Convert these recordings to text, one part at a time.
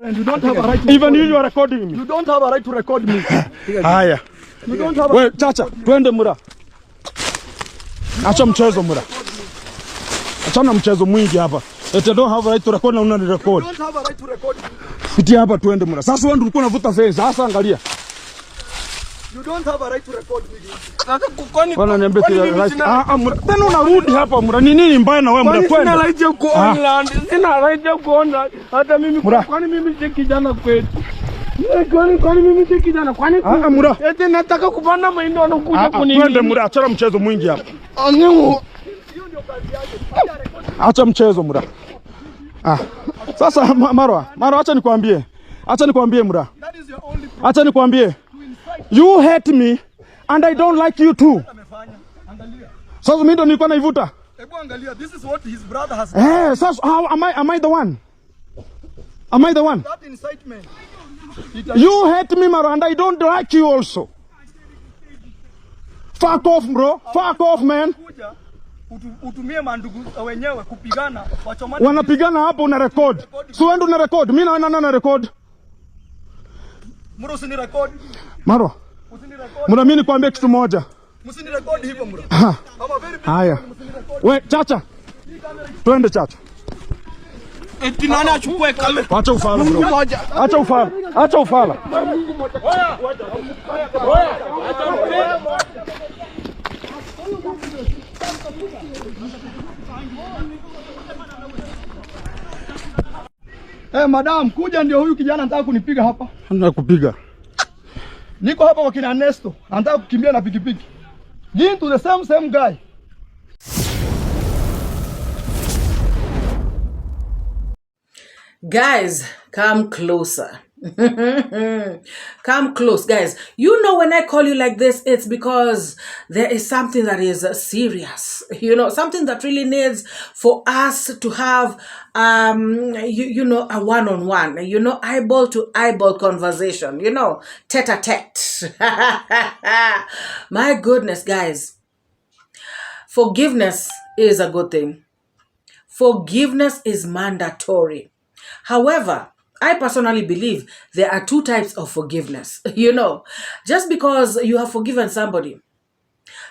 And you don't have a right to even you are recording me. You don't have a right to record me. Haya. You don't have a Wewe chacha, twende Mura. Acha mchezo Mura. Achana mchezo mwingi hapa. Eti don't have a right to record na unani record. You don't have a right to record me. Pitia hapa twende Mura. Sasa wewe ndio ulikuwa unavuta face. Sasa angalia. You don't have a right to record me. Sasa kwani niambie right. Mura. Tena unarudi hapa Mura. Ni nini mbaya na wewe Mura kwenda? Sina right ya kuona. Sina right ya kuona. Hata mimi kwani mimi si kijana kwetu. Kwani mimi si kijana kwani Mura. Eti nataka kupanda mahindi wanakuja kunini. Twende Mura, acha mchezo mwingi hapa. Acha mchezo Mura. Sasa Marwa, acha nikwambie. Acha nikwambie Mura. Acha nikwambie. You hate me and I don't like you too. Sasa mimi ndo nilikuwa naivuta. Hebu angalia, this is what his brother has done. Sasa how am I the one? Am I the one? That incitement. You hate me Marwa and I don't like you also. Fuck off bro. Fuck off man. Utumie mandugu wenyewe kupigana wachomani. Wanapigana hapo una record. So wewe una record. Mimi na record. Mura usini record. Marwa. Usini record. Mura mimi nikwambie kitu moja. Usini record hivyo Mura. Haya. Wewe chacha. Twende chacha. Eti nani achukue kamera? Acha ufala bro. Acha ufala. Acha ufala. Madam, kuja ndio huyu kijana anataka kunipiga hapa. Anakupiga. Niko hapa kwa kina Nesto, anataka kukimbia na pikipiki. Gintu the same guy. Guys, come closer. Come close, guys. You know, when I call you like this, it's because there is something that is serious. You know, something that really needs for us to have, you know, a one-on-one, you know, eyeball to eyeball conversation, you know, tete-a-tete. My goodness, guys. Forgiveness is a good thing. Forgiveness is mandatory. However, I personally believe there are two types of forgiveness. You know, just because you have forgiven somebody,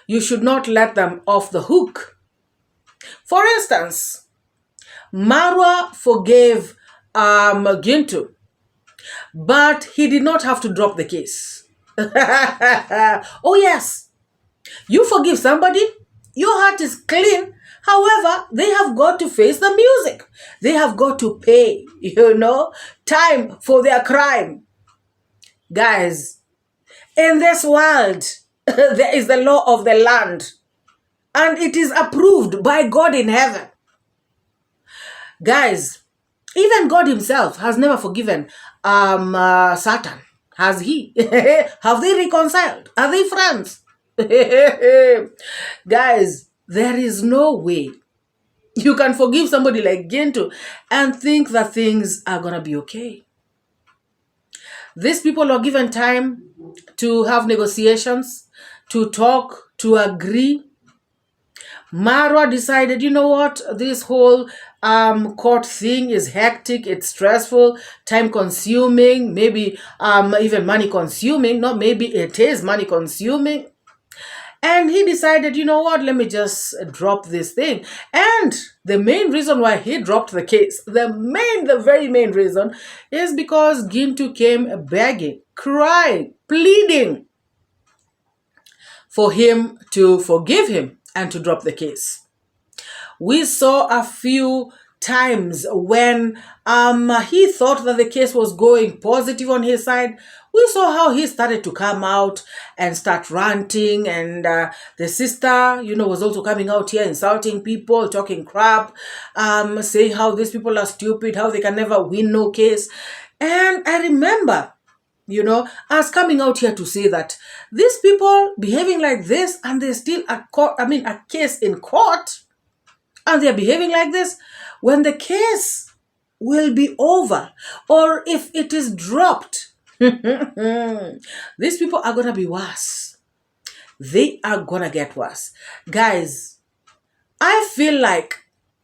you should not let them off the hook. For instance, Marwa forgave Gintu, but he did not have to drop the case. Oh yes, you forgive somebody, your heart is clean. However, they have got to face the music. They have got to pay, you know, time for their crime. Guys, in this world, there is the law of the land. And it is approved by God in heaven. Guys, even God himself has never forgiven Satan. Has he? Have they reconciled? Are they friends? Guys, there is no way you can forgive somebody like Gintu and think that things are going to be okay. These people are given time to have negotiations, to talk, to agree. Marwa decided, you know what, this whole court thing is hectic, it's stressful, time consuming, maybe even money consuming. No, maybe it is money consuming. And he decided, you know what, let me just drop this thing. And the main reason why he dropped the case, the very main reason, is because Gintu came begging, crying, pleading for him to forgive him and to drop the case. We saw a few times when he thought that the case was going positive on his side. We saw how he started to come out and start ranting, and the sister, you know, was also coming out here insulting people, talking crap, saying how these people are stupid, how they can never win no case. And I remember, you know, us coming out here to say that these people behaving like this, and there's still a case in court, and they're behaving like this, when the case will be over, or if it is dropped, these people are going to be worse. They are going to get worse. Guys, I feel like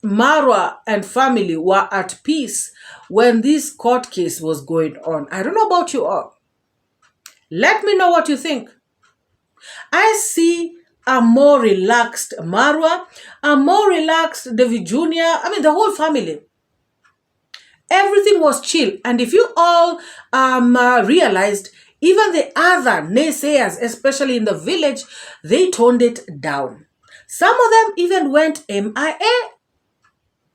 Marwa and family were at peace when this court case was going on. I don't know about you all. Let me know what you think. I see a more relaxed Marwa, a more relaxed David Jr., I mean the whole family. Everything was chill. And if you all realized, even the other naysayers, especially in the village, they toned it down. Some of them even went MIA.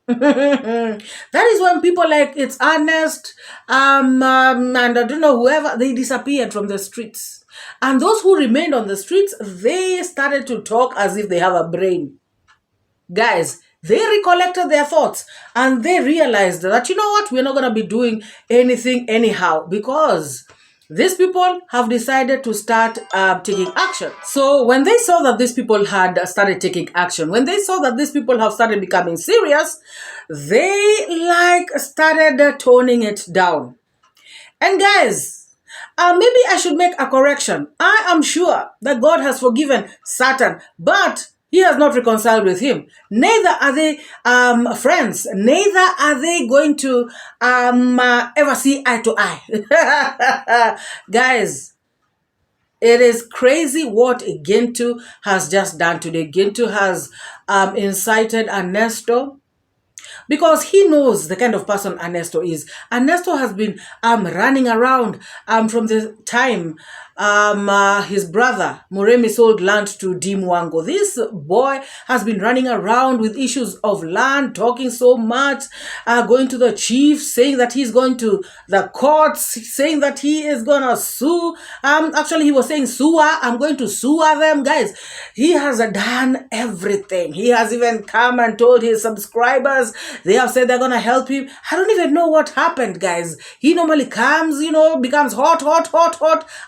That is when people like it's Ernest and I don't know whoever, they disappeared from the streets. And those who remained on the streets, they started to talk as if they have a brain. Guys, they recollected their thoughts and they realized that, you know what, we're not going to be doing anything anyhow because these people have decided to start taking action. So when they saw that these people had started taking action, when they saw that these people have started becoming serious, they started toning it down. And guys, maybe I should make a correction. I am sure that God has forgiven Satan, but he has not reconciled with him. Neither are they friends. Neither are they going to ever see eye to eye. Guys, it is crazy what Gintu has just done today. Gintu has incited Ernesto because he knows the kind of person Ernesto is. Ernesto has been running around from the time his brother Moremi sold land to DeeMwango. This boy has been running around with issues of land, talking so much, going to the chief, saying that he's going to the courts, saying that he is gonna sue. Actually, he was saying SUA, I'm going to sue them. Guys, he has done everything. He has even come and told his subscribers, they have said they're gonna help him. I don't even know what happened, guys. He normally comes, becomes hot,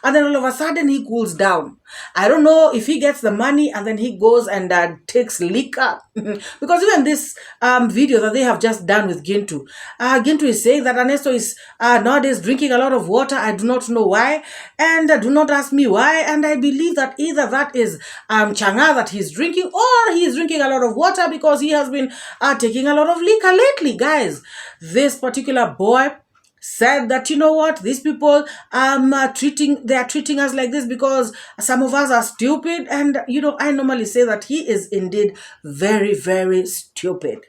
and then all of a sudden he cools down. I don't know if he gets the money and then he goes and takes liquor. Because even this video that they have just done with Gintu, Gintu is saying that Ernesto is nowadays drinking a lot of water. I do not know why, and do not ask me why. And I believe that either that is changa that he's drinking, or he is drinking a lot of water because he has been taking a lot of liquor lately. Guys, this particular boy said that, you know what, these people they are treating us like this because some of us are stupid. And I normally say that he is indeed very, very stupid.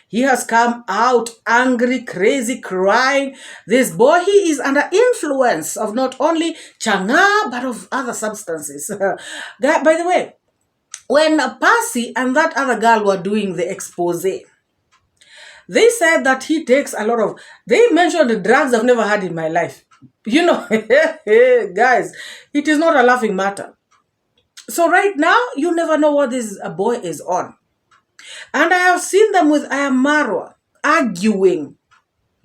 He has come out angry, crazy, crying. This boy, he is under influence of not only changa but of other substances. By the way, when Percy and that other girl were doing the expose, they said that he takes a lot of, they mentioned the drugs I've never had in my life. Guys, it is not a laughing matter. So right now, you never know what this boy is on. And I have seen them with iammarwa arguing,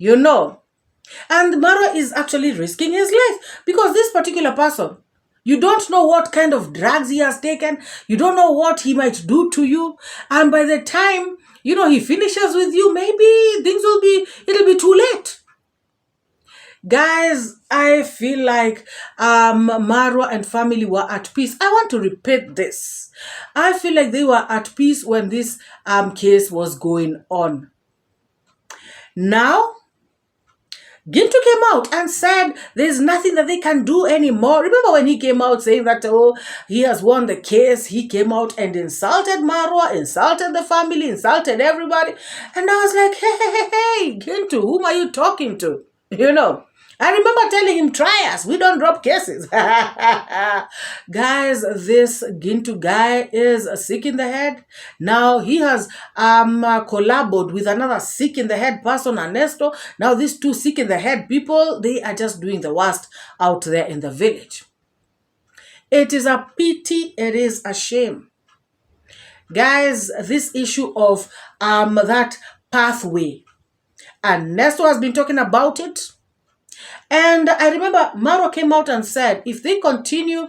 And Marwa is actually risking his life because this particular person, you don't know what kind of drugs he has taken. You don't know what he might do to you. And by the time he finishes with you, maybe it'll be too late. Guys, I feel like Marwa and family were at peace. I want to repeat this. I feel like they were at peace when this case was going on. Now, Gintu came out and said there's nothing that they can do anymore. Remember when he came out saying that, he has won the case? He came out and insulted Marwa, insulted the family, insulted everybody. And I was like, hey, Gintu, whom are you talking to? I remember telling him, try us. We don't drop cases. Guys, this Gintu guy is sick in the head. Now, he has collaborated with another sick in the head person, Ernesto. Now, these two sick in the head people, they are just doing the worst out there in the village. It is a pity. It is a shame. Guys, this issue of that pathway, Ernesto has been talking about it. And I remember Marwa came out and said, if they continue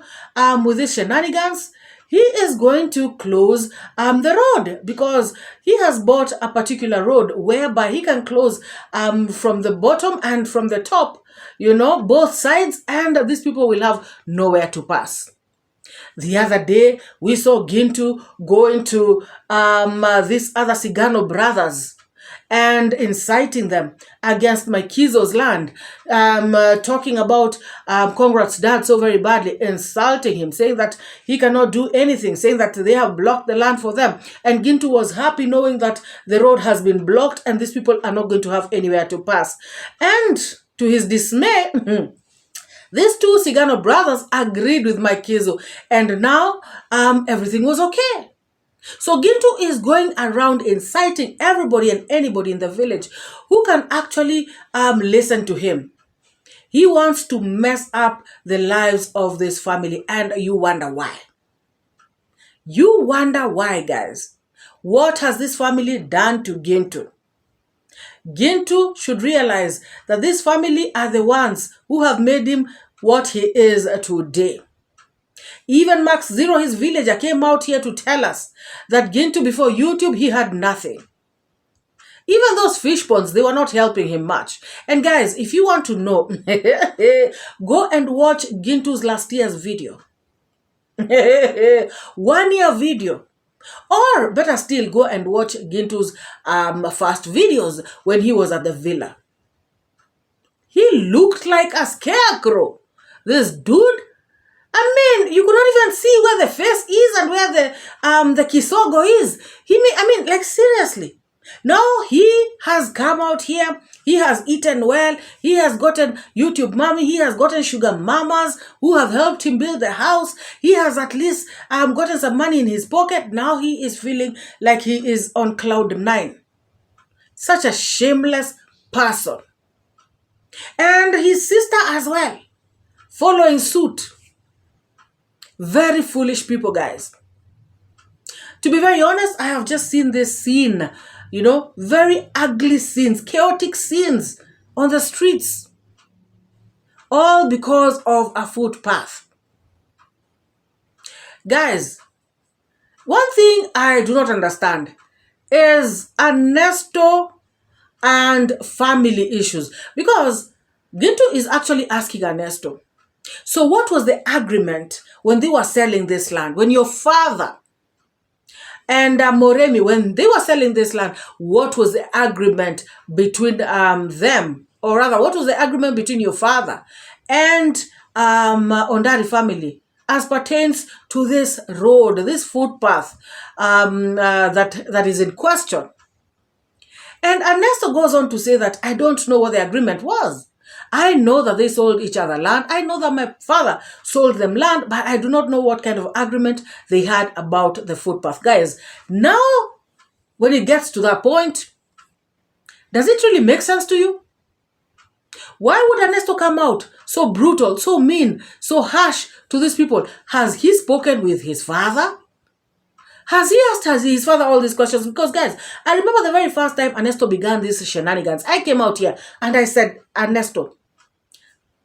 with these shenanigans, he is going to close the road because he has bought a particular road whereby he can close from the bottom and from the top, both sides, and these people will have nowhere to pass. The other day, we saw Gintu going to these other Cigano brothers and inciting them against my Kizzo's land, talking about Conrad's dad so very badly, insulting him, saying that he cannot do anything, saying that they have blocked the land for them. And Gintu was happy knowing that the road has been blocked and these people are not going to have anywhere to pass. And to his dismay, these two Cigano brothers agreed with my Kizzo, and now everything was okay. So Gintu is going around inciting everybody and anybody in the village who can actually listen to him. He wants to mess up the lives of this family, and you wonder why. You wonder why, guys. What has this family done to Gintu? Gintu should realize that this family are the ones who have made him what he is today. Even Max.0, his villager, came out here to tell us that Gintu, before YouTube, he had nothing. Even those fish ponds, they were not helping him much. And guys, if you want to know, go and watch Gintu's last year's video. 1 year video. Or better still, go and watch Gintu's first videos when he was at the villa. He looked like a scarecrow. This dude, I mean, you could not even see where the face is and where the kisogo is. Like seriously. Now he has come out here. He has eaten well. He has gotten YouTube mommy. He has gotten sugar mamas who have helped him build the house. He has at least gotten some money in his pocket. Now he is feeling like he is on cloud 9. Such a shameless person. And his sister as well, following suit. Very foolish people, guys. To be very honest, I have just seen this scene, very ugly scenes, chaotic scenes on the streets. All because of a footpath. Guys, one thing I do not understand is Ernesto and family issues. Because Gintu is actually asking Ernesto, so what was the agreement when they were selling this land? When your father and Moremi, when they were selling this land, what was the agreement between them? Or rather, what was the agreement between your father and Ondari family as pertains to this road, this footpath that is in question? And Ernesto goes on to say that I don't know what the agreement was. I know that they sold each other land. I know that my father sold them land, but I do not know what kind of agreement they had about the footpath. Guys, now when it gets to that point, does it really make sense to you? Why would Ernesto come out so brutal, so mean, so harsh to these people? Has he spoken with his father? Has he asked his father all these questions? Because guys, I remember the very first time Ernesto began these shenanigans. I came out here and I said, Ernesto,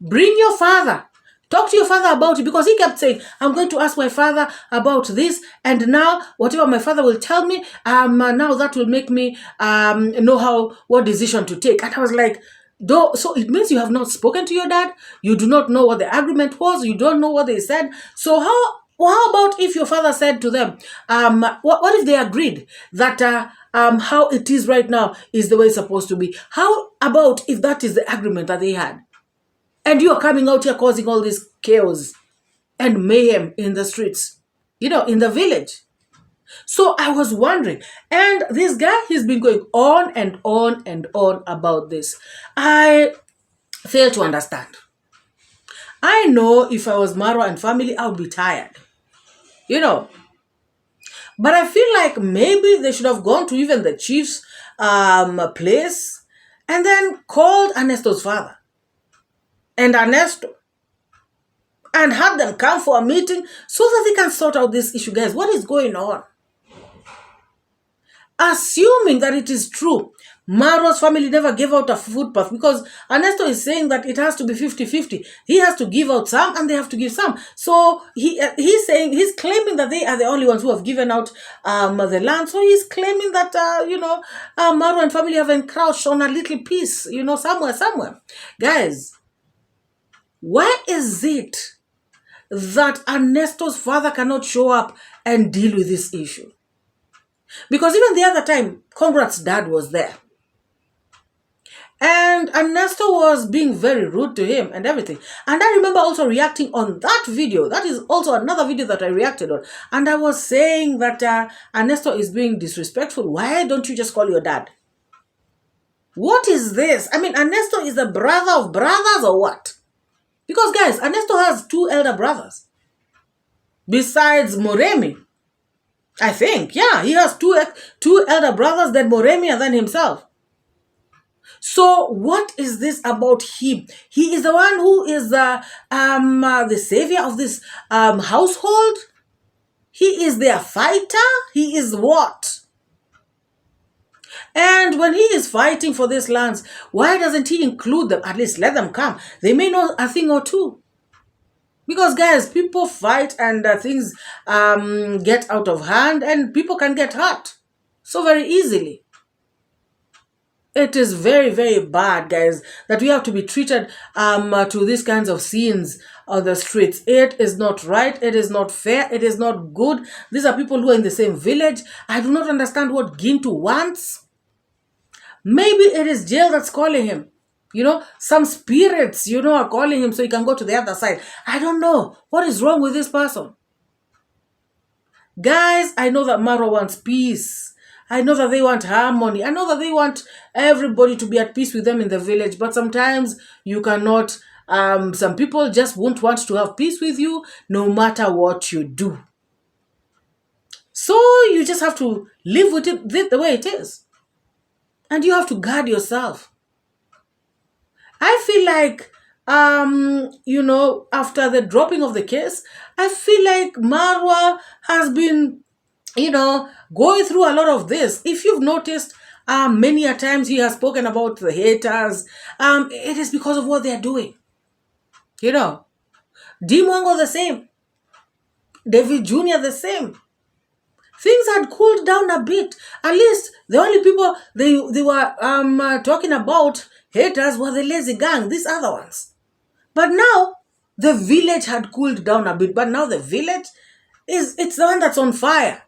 bring your father. Talk to your father about it. Because he kept saying, I'm going to ask my father about this. And now, whatever my father will tell me, now that will make me know what decision to take. And I was like, so it means you have not spoken to your dad? You do not know what the agreement was? You don't know what they said? So how about if your father said to them, what if they agreed that how it is right now is the way it's supposed to be? How about if that is the agreement that they had? And you are coming out here causing all this chaos and mayhem in the streets, in the village. So I was wondering, and this guy, he's been going on and on and on about this. I fail to understand. I know if I was Marwa and family, I would be tired. But I feel like maybe they should have gone to even the chief's place and then called Ernesto's father and Ernesto and had them come for a meeting so that they can sort out this issue. Guys, what is going on? Assuming that it is true, Marwa's family never gave out a footpath, because Ernesto is saying that it has to be 50-50. He has to give out some and they have to give some. So he's claiming that they are the only ones who have given out the land. So he's claiming that, Marwa and family have encroached on a little piece, somewhere. Guys, why is it that Ernesto's father cannot show up and deal with this issue. Because even the other time, Conrad's dad was there. And Ernesto was being very rude to him and everything. And I remember also reacting on that video. That is also another video that I reacted on. And I was saying that Ernesto is being disrespectful. Why don't you just call your dad? What is this? I mean, Ernesto is the brother of brothers or what? Because guys, Ernesto has 2 elder brothers. Besides Moremi. I think, yeah, he has two elder brothers, then Moremi and then himself. So what is this about him? He is the one who is the savior of this household. He is their fighter. He is what? And when he is fighting for these lands, why doesn't he include them? At least let them come. They may know a thing or two. Because guys, people fight and things get out of hand and people can get hurt so very easily. It is very, very bad, guys, that we have to be treated to these kinds of scenes on the streets. It is not right. It is not fair. It is not good. These are people who are in the same village. I do not understand what Gintu wants. Maybe it is jail that's calling him. You know, some spirits, you know, are calling him so he can go to the other side. I don't know. What is wrong with this person? Guys, I know that Marwa wants peace. I know that they want harmony. I know that they want everybody to be at peace with them in the village. But sometimes you cannot, some people just won't want to have peace with you no matter what you do. So you just have to live with it the way it is. And you have to guard yourself. I feel like, you know, after the dropping of the case, I feel like Marwa has been, you know, going through a lot of this. If you've noticed, many a times he has spoken about the haters. It is because of what they are doing. You know, DeeMwango the same. davyjnr the same. Things had cooled down a bit. At least the only people they were talking about haters were the lazy gang, these other ones. But now the village had cooled down a bit. But now the village it's the one that's on fire.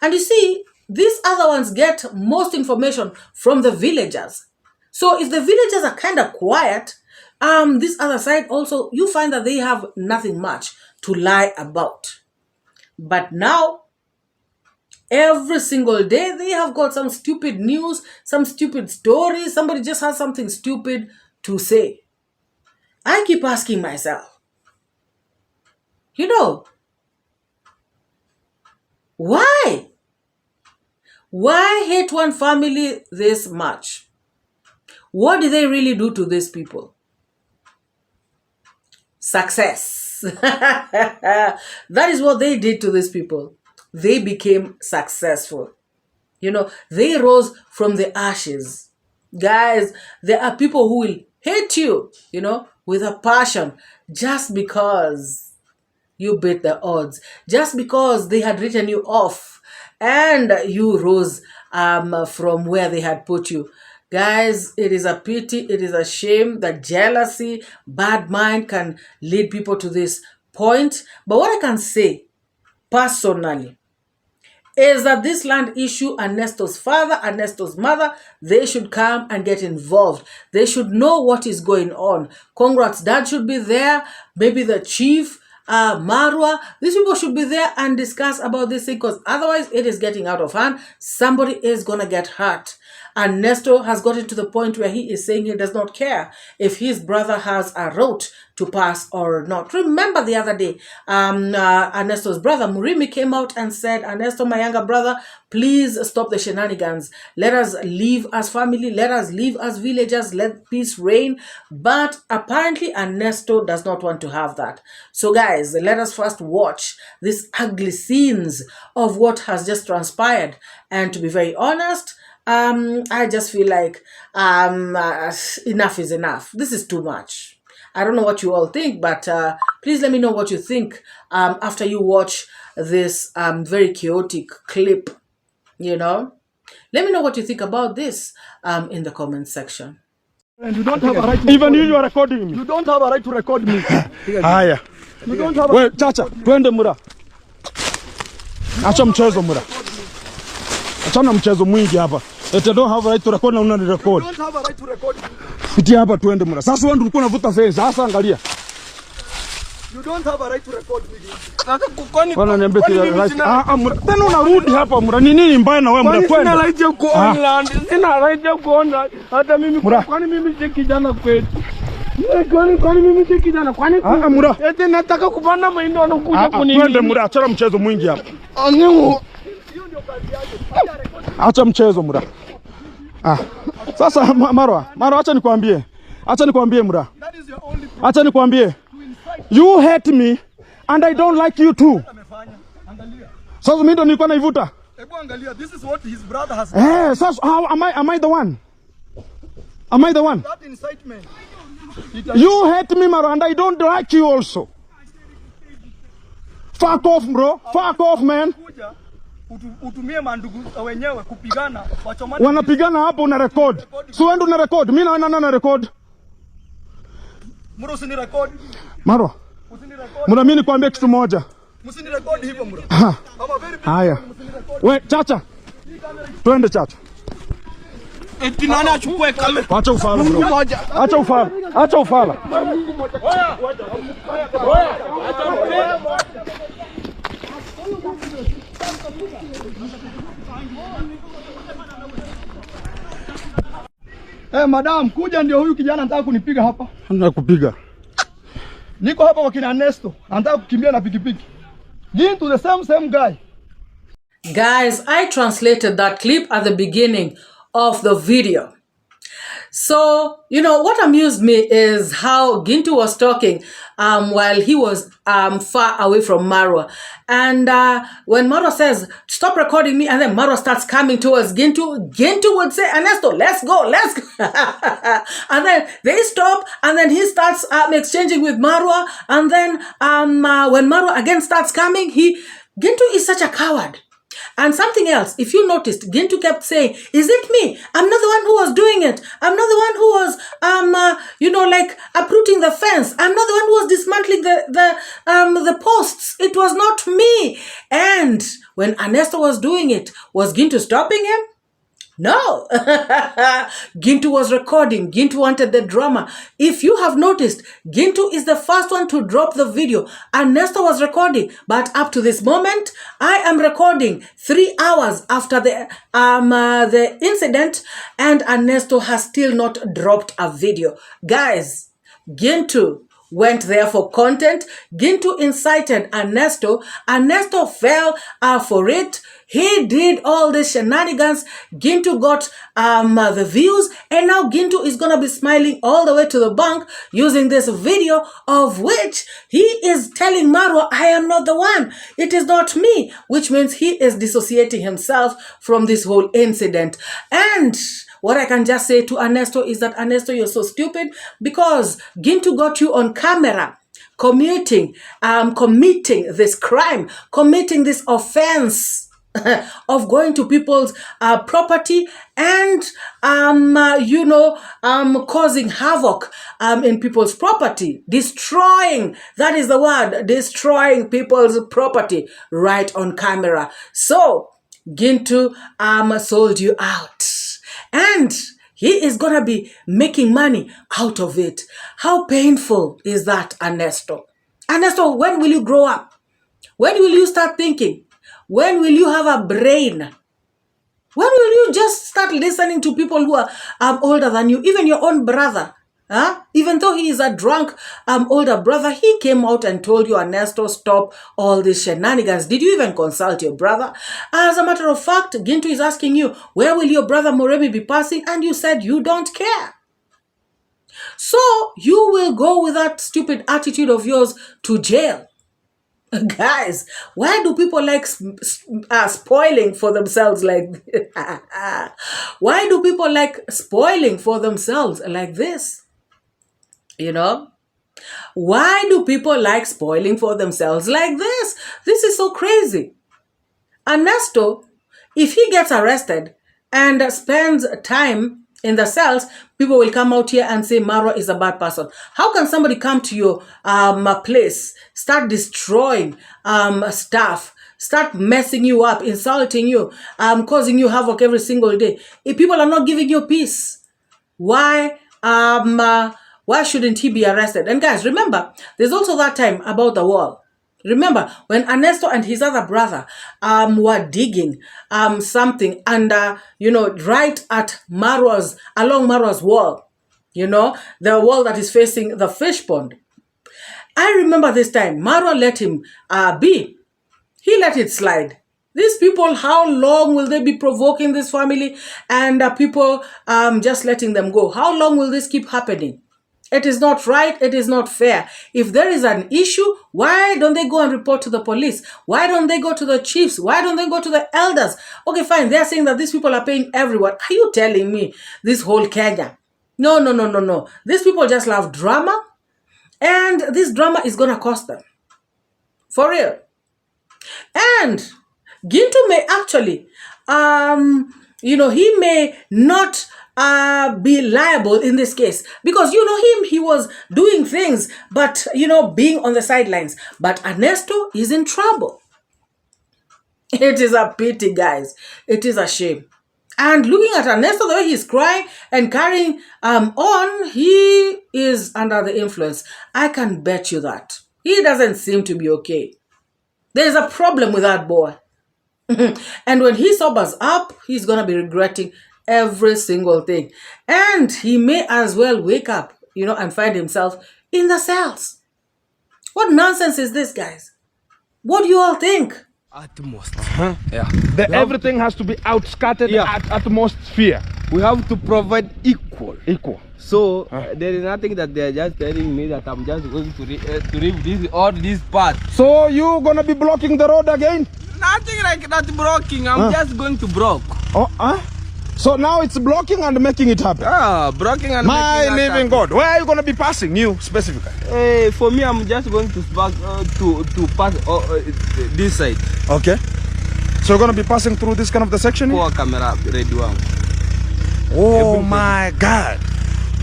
And you see, these other ones get most information from the villagers. So if the villagers are kind of quiet, this other side also, you find that they have nothing much to lie about. But now, every single day, they have got some stupid news, some stupid stories. Somebody just has something stupid to say. I keep asking myself, you know, why? Why hate one family this much? What did they really do to these people? Success. That is what they did to these people. They became successful. You know, they rose from the ashes. Guys, there are people who will hate you, you know, with a passion just because you beat the odds, just because they had written you off and you rose from where they had put you. Guys, it is a pity, it is a shame that jealousy, bad mind can lead people to this point. But what I can say personally is that this land issue, Ernesto's father, Ernesto's mother, they should come and get involved. They should know what is going on. Conrad's dad should be there, maybe the chief, Marwa. These people should be there and discuss about this thing, because otherwise it is getting out of hand. Somebody is going to get hurt. Ernesto has gotten to the point where he is saying he does not care if his brother has a route to pass or not. Remember the other day, Ernesto's brother, Moremi, came out and said, Ernesto, my younger brother, please stop the shenanigans. Let us live as family. Let us live as villagers. Let peace reign. But apparently Ernesto does not want to have that. So guys, let us first watch these ugly scenes of what has just transpired. And to be very honest, I just feel like enough is enough. This is too much. I don't know what you all think, but please let me know what you think after you watch this very chaotic clip, you know. Let me know what you think about this in the comment section. And you don't have a right to even you are recording me. You don't have a right to record me. Haya. You don't have Wait, Chacha, twende Mura. Acha mchezo Mura. Achana mchezo mwingi hapa. Ete don't have a right to record na una record. You don't have a right to record. Pitia hapa twende Mura. Sasa wewe ulikuwa unavuta fence. Sasa angalia. You don't have a right to record me. Wana niambia right. Mura. Tena unarudi hapa Mura. Ni nini mbaya na wewe Mura? Twende. Sina right ya kuona. Sina right ya kuona. Hata mimi kwani mimi si kijana kwetu. Kwani mimi si kijana kwani Mura. Eti nataka kupanda mahindi wanakuja kunini. Twende Mura, achana mchezo mwingi hapa. Acha mchezo Mura. Sasa Marwa, acha nikwambie. Mura. Acha nikwambie. You hate me and I don't like you too. Sasa mimi ndo nilikuwa naivuta. Hebu angalia, this is what his brother has done. Sasa how am I the one? Am I the one? That incitement. You hate me Marwa and I don't like you also. Fuck off bro. Fuck off man. Utumie mandugu wenyewe kupigana wachomani. Wanapigana hapo una record. So wewe ndo una record. Mimi na record. Mura usini record. Marwa. Mura mimi nikwambie kitu moja. Msini record hivyo Mura. Haya. We Chacha. Twende Chacha. Eti nani achukue kamera? Acha ufala bro. Acha ufala. Madam, kuja ndio huyu kijana anataka kunipiga hapa. Anakupiga. Niko hapa kwa kina Ernesto, anataka kukimbia na pikipiki. Gintu the same guy. Guys, I translated that clip at the beginning of the video. So, you know, what amused me is how Gintu was talking while he was far away from Marwa. And when Marwa says, stop recording me, and then Marwa starts coming towards Gintu, Gintu would say, Ernesto, let's go. And then they stop, and then he starts exchanging with Marwa. And then when Marwa again starts coming, Gintu is such a coward. And something else, if you noticed, Gintu kept saying, is it me? I'm not the one who was doing it. I'm not the one who was, like uprooting the fence. I'm not the one who was dismantling the posts. It was not me. And when Ernesto was doing it, was Gintu stopping him? No. Gintu was recording. Gintu wanted the drama. If you have noticed, Gintu is the first one to drop the video. Ernesto was recording. But up to this moment, I am recording 3 hours after the incident, and Ernesto has still not dropped a video. Guys, Gintu went there for content. Gintu incited Ernesto. Ernesto fell for it. He did all the shenanigans. Gintu got the views, and now Gintu is gonna be smiling all the way to the bank using this video of which he is telling Marwa, I am not the one. It is not me, which means he is dissociating himself from this whole incident. And what I can just say to Ernesto is that, Ernesto, you're so stupid because Gintu got you on camera committing this crime, committing this offense of going to people's property and causing havoc in people's property, destroying, that is the word, destroying people's property right on camera. So Gintu sold you out, and he is gonna be making money out of it. How painful is that, Ernesto? Ernesto, when will you grow up? When will you start thinking? When will you have a brain? When will you just start listening to people who are older than you? Even your own brother. Even though he is a drunk older brother, he came out and told you, Ernesto, stop all these shenanigans. Did you even consult your brother? As a matter of fact, Gintu is asking you, where will your brother Moremi be passing? And you said you don't care. So you will go with that stupid attitude of yours to jail. Guys, why do people like spoiling for themselves like this? Why do people like spoiling for themselves like this? You know? Why do people like spoiling for themselves like this? This is so crazy. Ernesto, if he gets arrested and spends time in the cells, people will come out here and say Marwa is a bad person. How can somebody come to your place, start destroying stuff, start messing you up, insulting you, causing you havoc every single day? If people are not giving you peace, why shouldn't he be arrested? And guys, remember, there's also that time about the wall. Remember when Ernesto and his other brother were digging something under, right at along Marwa's wall, the wall that is facing the fish pond. I remember this time, Marwa let him be. He let it slide. These people, how long will they be provoking this family and people just letting them go? How long will this keep happening? It is not right. It is not fair. If there is an issue, why don't they go and report to the police? Why don't they go to the chiefs? Why don't they go to the elders? Okay, fine. They're saying that these people are paying everyone. Are you telling me this whole Kenya? No. These people just love drama. And this drama is going to cost them. For real. And Gintu may actually, he may not be liable in this case because him, he was doing things, but being on the sidelines. But Ernesto is in trouble. It is a pity, guys. It is a shame. And looking at Ernesto, the way he's crying and carrying on, he is under the influence. I can bet you that. He doesn't seem to be okay. There's a problem with that boy. And when he sobers up, he's going to be regretting every single thing. And he may as well wake up, and find himself in the cells. What nonsense is this, guys? What do you all think? Utmost. Yeah. Everything has to be outscattered at atmosphere. We have to provide equal. So there is nothing that they are just telling me that I'm just going to leave all this part. So you're gonna be blocking the road again? Nothing like that blocking. I'm just going to block. So now it's blocking and making it happen. Blocking and my making it living God. Where are you gonna be passing? You specifically? For me, I'm just going to pass this side. Okay. So you're gonna be passing through this kind of the section? For camera, ready one. Oh my God.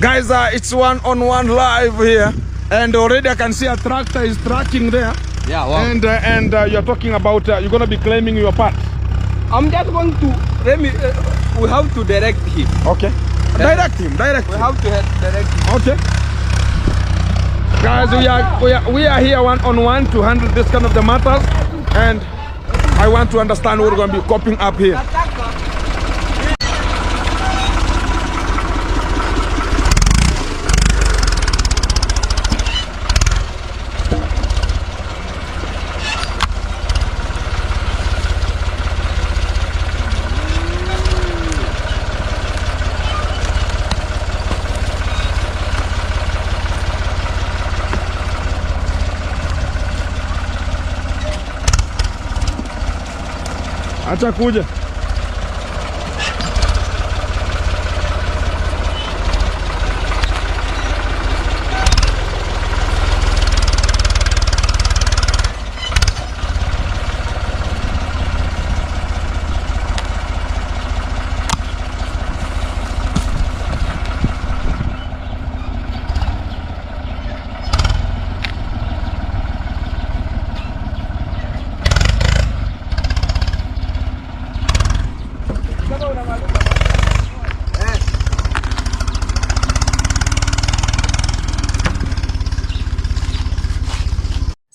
Guys, it's one-on-one live here, and already I can see a tractor is tracking there. Yeah, wow. And you're talking about you're gonna be claiming your part. I'm just going to we have to direct him. Okay. Direct him. We have to direct him. Okay. Guys, we are here one-on-one to handle this kind of the matters, and I want to understand what we're going to be coping up here. Acha kuja.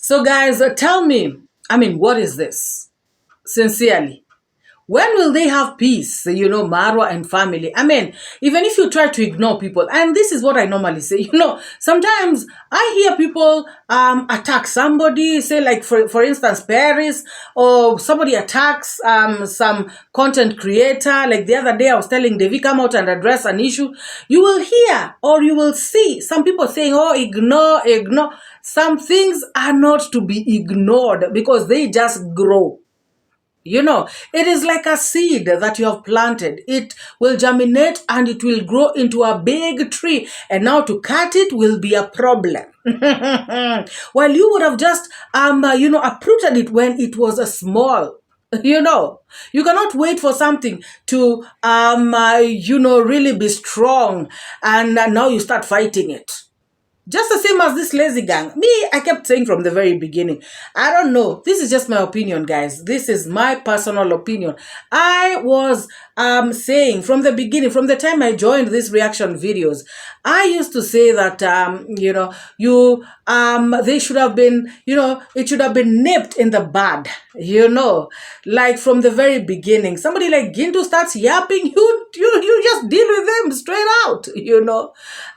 So guys, tell me, what is this? Sincerely. When will they have peace, Marwa and family? Even if you try to ignore people, and this is what I normally say, sometimes I hear people attack somebody, say like, for instance, Paris, or somebody attacks some content creator. Like the other day, I was telling Devi, come out and address an issue. You will hear or you will see some people saying, oh, ignore. Some things are not to be ignored because they just grow. It is like a seed that you have planted. It will germinate and it will grow into a big tree. And now to cut it will be a problem. While you would have just, uprooted it when it was a small. You know, you cannot wait for something to, really be strong, and now you start fighting it. Just the same as this lazy gang. Me, I kept saying from the very beginning, I don't know. This is just my opinion, guys. This is my personal opinion. I was saying from the beginning, from the time I joined these reaction videos, I used to say that, they should have been, it should have been nipped in the bud, like from the very beginning. Somebody like Gintu starts yapping, you just deal with them straight out,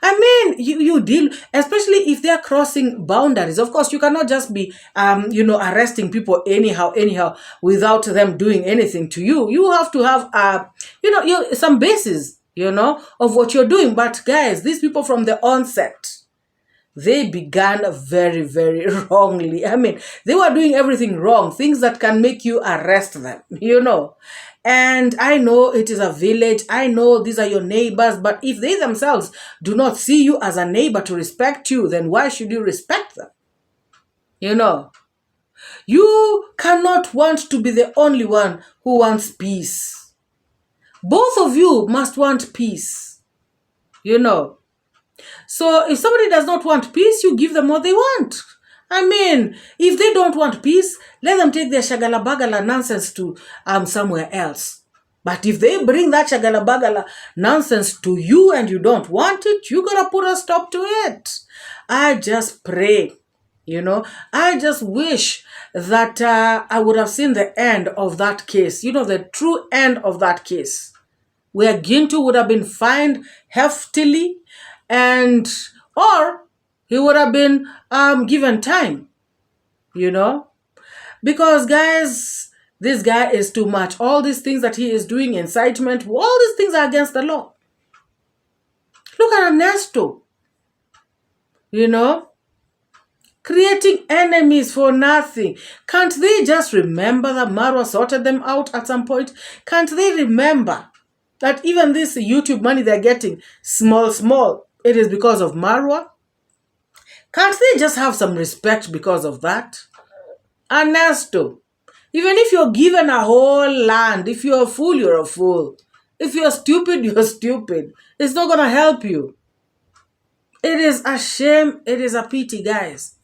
I mean, you deal, especially if they're crossing boundaries. Of course, you cannot just be, arresting people anyhow, without them doing anything to you. You have to have, some basis, of what you're doing. But guys, these people from the onset, they began very, very wrongly. I mean, they were doing everything wrong, things that can make you arrest them, And I know it is a village. I know these are your neighbors. But if they themselves do not see you as a neighbor to respect you, then why should you respect them? You cannot want to be the only one who wants peace. Both of you must want peace. So if somebody does not want peace, you give them what they want. I mean, if they don't want peace, let them take their shagala-bagala nonsense to somewhere else. But if they bring that shagala-bagala nonsense to you and you don't want it, you gotta put a stop to it. I just pray, I just wish that I would have seen the end of that case, the true end of that case, where Gintu would have been fined heftily, or he would have been given time, because guys, this guy is too much. All these things that he is doing, incitement, all these things are against the law. Look at Ernesto, creating enemies for nothing. Can't they just remember that Marwa sorted them out at some point? Can't they remember that even this YouTube money they're getting, small, it is because of Marwa? Can't they just have some respect because of that? Ernesto, even if you're given a whole land, if you're a fool, you're a fool. If you're stupid, you're stupid. It's not going to help you. It is a shame. It is a pity, guys.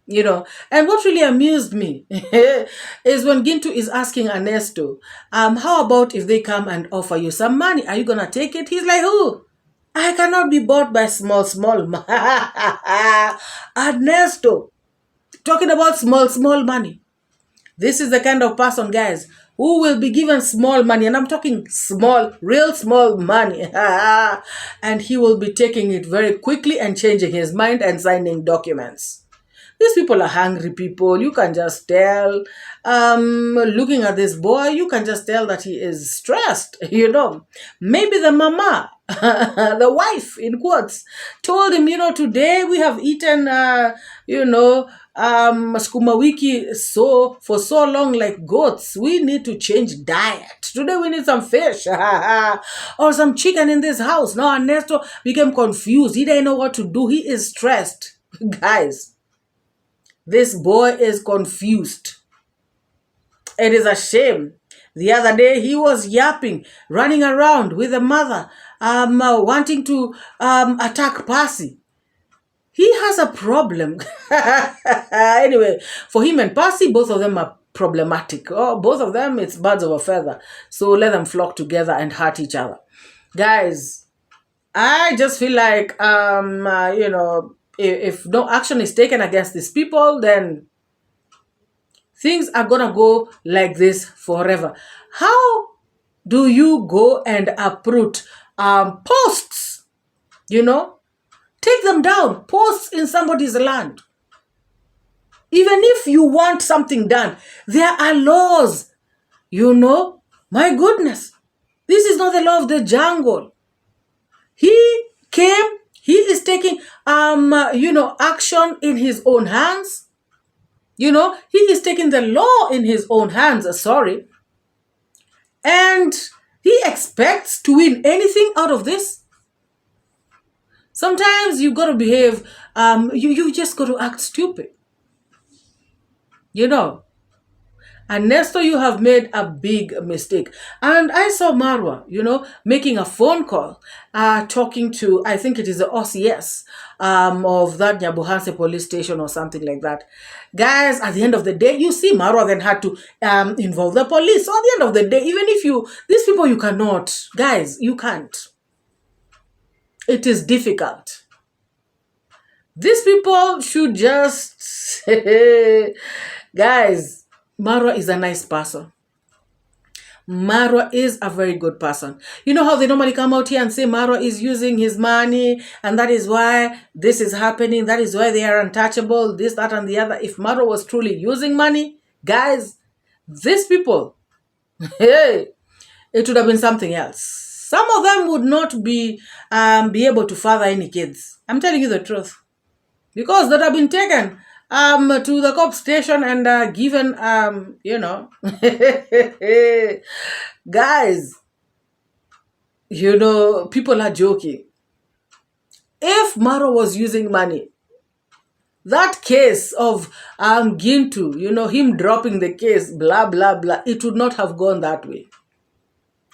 And what really amused me is when Gintu is asking Ernesto, how about if they come and offer you some money? Are you going to take it? He's like, who? I cannot be bought by small. Ernesto, talking about small money. This is the kind of person, guys, who will be given small money. And I'm talking small, real small money. And he will be taking it very quickly and changing his mind and signing documents. These people are hungry people. You can just tell. Looking at this boy, you can just tell that he is stressed, Maybe the mama, the wife, in quotes, told him, today we have eaten, skuma wiki for so long like goats. We need to change diet. Today we need some fish or some chicken in this house. Now Ernesto became confused. He didn't know what to do. He is stressed. Guys, this boy is confused. It is a shame. The other day he was yapping, running around with the mother, wanting to attack Percy. He has a problem. Anyway, for him and Percy, both of them are problematic. Both of them, it's birds of a feather. So let them flock together and hurt each other. Guys, I just feel like, if no action is taken against these people, then things are going to go like this forever. How do you go and uproot posts? Take them down. Posts in somebody's land. Even if you want something done, there are laws. My goodness. This is not the law of the jungle. He is taking, action in his own hands. He is taking the law in his own hands, And he expects to win anything out of this. Sometimes you got to behave, you just got to act stupid. And Nesto, you have made a big mistake. And I saw Marwa, making a phone call, talking to, I think it is the OCS of that Nyabuhanse police station or something like that. Guys, at the end of the day, you see, Marwa then had to involve the police. So at the end of the day, even if these people you cannot, guys, you can't. It is difficult. These people should just, guys, Marwa is a nice person. Marwa is a very good person. You know how they normally come out here and say Marwa is using his money and that is why this is happening, that is why they are untouchable, this, that, and the other. If Marwa was truly using money, guys, these people, hey, it would have been something else. Some of them would not be able to father any kids. I'm telling you the truth. Because that have been taken to the cop station and given, guys, people are joking. If Marwa was using money, that case of Gintu, him dropping the case, blah, blah, blah, it would not have gone that way.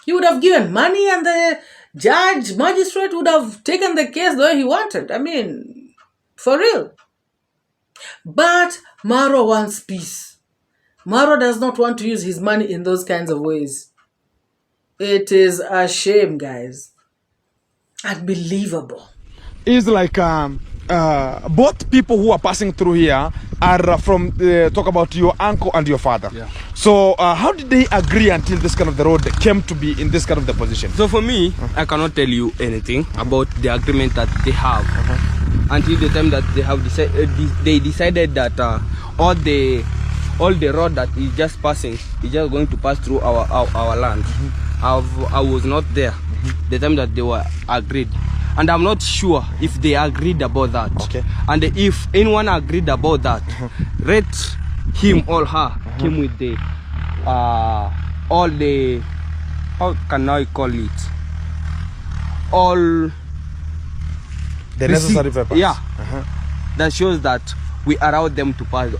He would have given money and the magistrate would have taken the case the way he wanted. I mean, for real. But Marwa wants peace. Marwa does not want to use his money in those kinds of ways. It is a shame, guys. Unbelievable. It's like both people who are passing through here are from, talk about your uncle and your father. Yeah. So how did they agree until this kind of the road came to be in this kind of the position? So for me, I cannot tell you anything about the agreement that they have. Until the time that they have decided that all the road that is just passing is just going to pass through our land. I was not there the time that they were agreed, and I'm not sure if they agreed about that. Okay. And if anyone agreed about that, let him or her came with the all the, how can I call it, all the necessary papers. Yeah. That shows that we allowed them to pass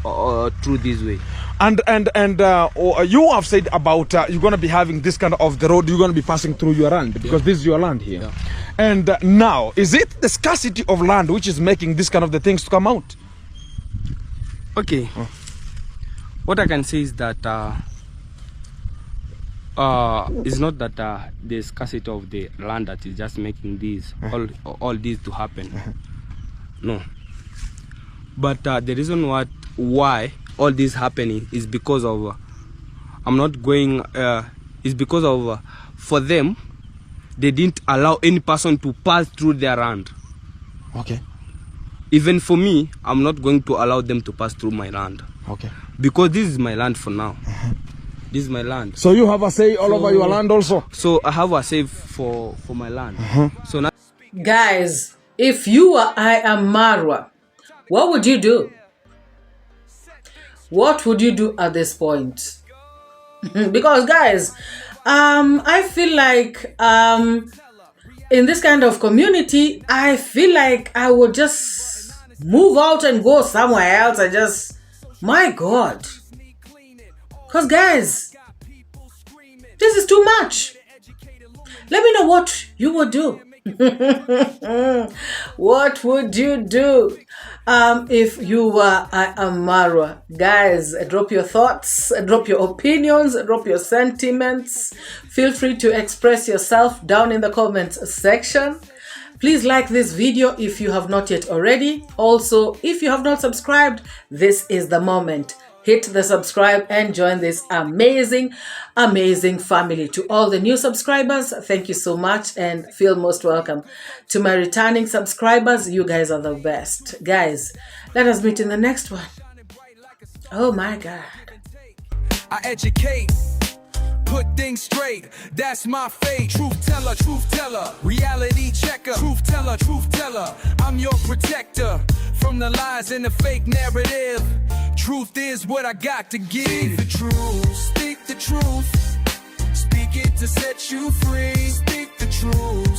through this way. And you have said about you're going to be having this kind of the road, you're going to be passing through your land because this is your land here. Yeah. And now, is it the scarcity of land which is making this kind of the things to come out? Okay. What I can say is that it's not that the scarcity of the land that is just making this all this to happen. No. But the reason why all this happening is because of is because of for them, they didn't allow any person to pass through their land. Okay. Even for me, I'm not going to allow them to pass through my land. Okay. Because this is my land for now. This is my land. So you have a say all over your land also? So I have a say for my land. So now, guys, if you were 𝐼𝐴MMARWA, what would you do? What would you do at this point? Because guys, I feel like in this kind of community, I feel like I would just move out and go somewhere else. My God. Because guys, this is too much. Let me know what you would do. What would you do if you were 𝐼𝐴MMARWA? Guys, drop your thoughts, drop your opinions, drop your sentiments. Feel free to express yourself down in the comments section. Please like this video if you have not yet already. Also, if you have not subscribed, this is the moment. Hit the subscribe and join this amazing family. To all the new subscribers, thank you so much and feel most welcome. To my returning subscribers, you guys are the best. Guys, let us meet in the next one. Oh my God. I educate, put things straight, that's my fate. Truth teller, reality checker. Truth teller, I'm your protector from the lies and the fake narrative. Truth is what I got to give. Speak the truth, speak the truth. Speak it to set you free. Speak the truth.